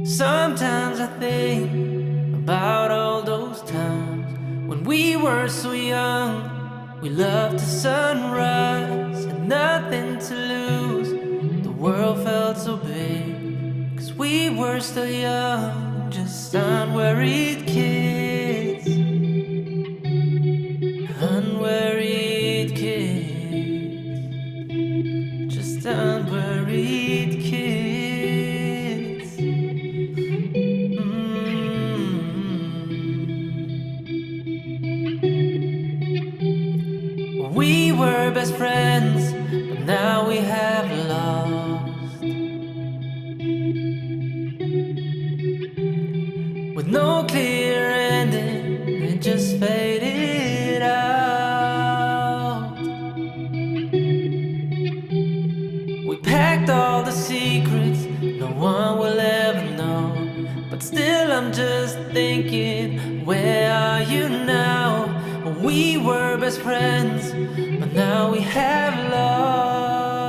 Sometimes I think about all those times when we were so young. We loved the sunrise, had nothing to lose. The world felt so big, 'cause we were still young, just unworried kids. Unworried kids. Just unworried kids. We were best friends, but now we have lost. With no clear ending, it just faded out. We packed all the secrets no one will ever know. But still I'm just thinking, where are you now? We were best friends, but now we have lost.